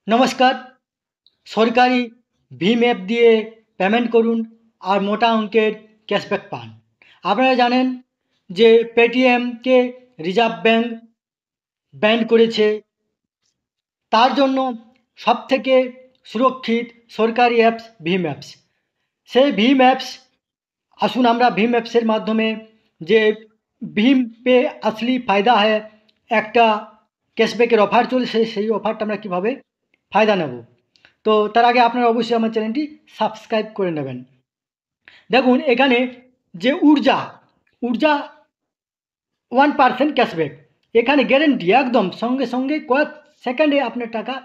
নমস্কার। সরকারি ভীম অ্যাপ দিয়ে পেমেন্ট করুন আর মোটা অঙ্কের ক্যাশব্যাক পান। আপনারা জানেন যে পেটিএমকে রিজার্ভ ব্যাঙ্ক ব্যান করেছে। তার জন্য সবথেকে সুরক্ষিত সরকারি অ্যাপস ভীম অ্যাপস। সেই ভীম অ্যাপস আসুন আমরা ভীম অ্যাপসের মাধ্যমে যে ভীম পে আসলি ফায়দা হ্যায় একটা ক্যাশব্যাকের অফার চলছে, সেই অফারটা আমরা কীভাবে ফায়দা নেব। তো তার আগে আপনারা অবশ্যই আমার চ্যানেলটি সাবস্ক্রাইব করে নেবেন। দেখুন এখানে যে ঊর্জা 1% ক্যাশব্যাক, এখানে গ্যারেন্টি একদম সঙ্গে সঙ্গে কয়েক সেকেন্ডে আপনার টাকা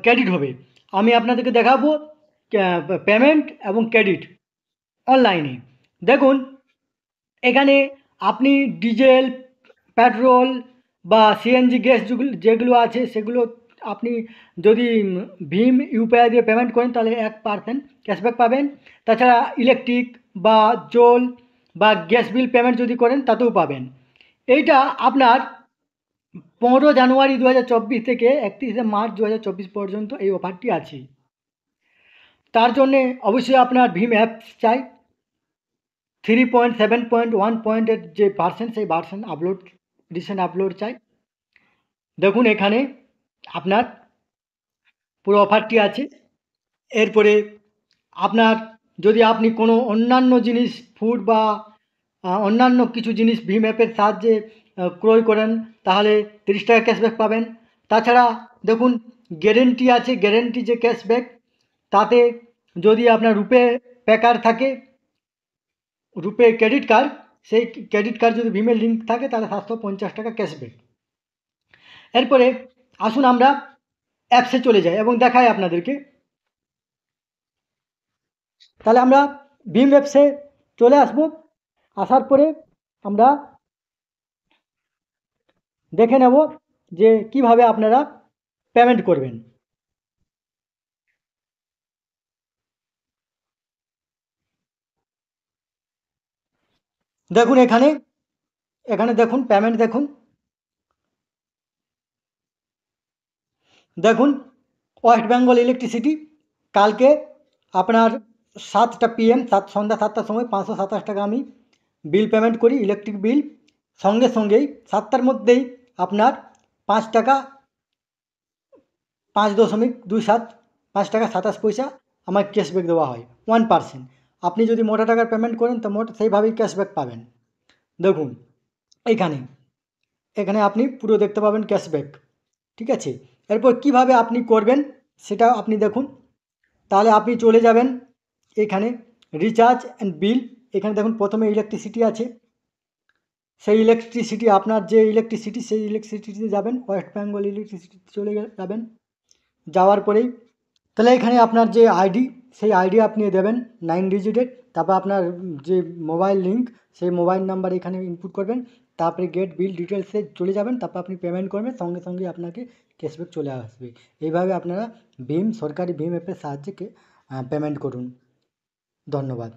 ক্রেডিট হবে। আমি আপনাদেরকে দেখাবো পেমেন্ট এবং ক্রেডিট অনলাইনে। দেখুন এখানে আপনি ডিজেল, পেট্রোল বা সিএনজি গ্যাস যেগুলো আছে সেগুলো আপনি যদি ভীম ইউপিআই দিয়ে পেমেন্ট করেন তাহলে 1% ক্যাশব্যাক পাবেন। তাছাড়া ইলেকট্রিক বা জল বা গ্যাস বিল পেমেন্ট যদি করেন তাতেও পাবেন। এইটা আপনার 15 জানুয়ারি 2024 থেকে 31 মার্চ 2024 পর্যন্ত এই অফারটি আছে। তার জন্যে অবশ্যই আপনার ভীম অ্যাপস চাই। 3.7.1 যে ভার্সন সেই ভার্সন রিসেন্ট আপলোড চাই। দেখুন এখানে আপনার পুরো অফারটি আছে। এরপরে আপনার যদি আপনি কোনো অন্যান্য জিনিস ফুড বা অন্যান্য কিছু জিনিস ভীম অ্যাপের সাহায্যে ক্রয় করেন তাহলে 30 টাকা ক্যাশব্যাক পাবেন। তাছাড়া দেখুন গ্যারেন্টি আছে, গ্যারেন্টি যে ক্যাশব্যাক তাতে যদি আপনার রুপে কার্ড থাকে, রুপে ক্রেডিট কার্ড, সেই ক্রেডিট কার্ড যদি ভীমের লিঙ্ক থাকে তাহলে 750 টাকা ক্যাশব্যাক। এরপরে আসুন আমরা অ্যাপসে চলে যাই এবং দেখাই আপনাদেরকে। তাহলে আমরা ভীম অ্যাপসে চলে আসব। আসার পরে আমরা দেখে নেব যে কিভাবে আপনারা পেমেন্ট করবেন। দেখুন এখানে দেখুন পেমেন্ট দেখুন ওয়েস্ট বেঙ্গল ইলেকট্রিসিটি কালকে আপনার 7টা PM সন্ধ্যা 7টার সময় 527 টাকা আমি বিল পেমেন্ট করি, ইলেকট্রিক বিল। সঙ্গে সঙ্গেই 7টার মধ্যেই আপনার 5 টাকা 5.27 5 টাকা 27 পয়সা আমার ক্যাশব্যাক দেওয়া হয় 1%। আপনি যদি মোটা টাকার পেমেন্ট করেন তো সেইভাবেই ক্যাশব্যাক পাবেন। দেখুন এখানে আপনি পুরো দেখতে পাবেন ক্যাশব্যাক, ঠিক আছে। এরপর কিভাবে আপনি করবেন সেটা আপনি দেখুন। তাহলে আপনি চলে যাবেন এখানে রিচার্জ অ্যান্ড বিল। এখানে দেখুন প্রথমে ইলেকট্রিসিটি আছে, সেই ইলেকট্রিসিটি আপনার যে ইলেকট্রিসিটি সেই ইলেকট্রিসিটিতে যাবেন, ওয়েস্ট বেঙ্গল ইলেকট্রিসিটিতে চলে যাবেন। যাওয়ার পরেই তাহলে এখানে আপনার যে আইডি সেই আইডি আপনি দেবেন 9 ডিজিটের। তারপর আপনার যে মোবাইল লিঙ্ক সেই মোবাইল নাম্বার এখানে ইনপুট করবেন। তারপরে গেট বিল ডিটেলসে চলে যাবেন। তারপর আপনি পেমেন্ট করবেন, সঙ্গে সঙ্গে আপনাকে ক্যাশব্যাক চলে আসবে। এইভাবে আপনারা সরকারি ভীম অ্যাপের সাহায্যে পেমেন্ট করুন। ধন্যবাদ।